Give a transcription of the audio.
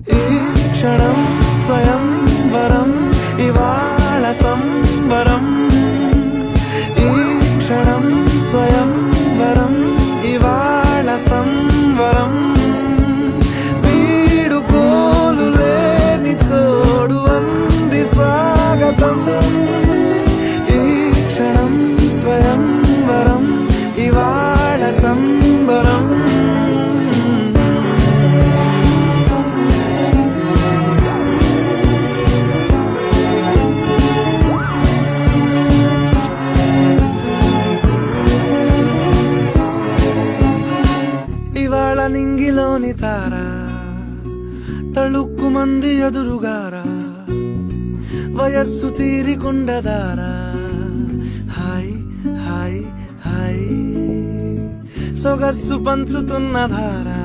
ఈ క్షణం స్వయం వరం ఇవాళ సంబరం ఈ క్షణం స్వయం వరం ఇవాళ సంవరం వీడుకోలు లేని తోడు అంది స్వాగతం ఈ క్షణం స్వయం వరం ఇవాళ సంబరం ఇవాళ నింగిలోని తార తళుక్కు మంది ఎదురుగారా వయస్సు తీరికుండదారా హాయ్ హాయ్ హాయ్ సొగస్సు పంచుతున్న ధారా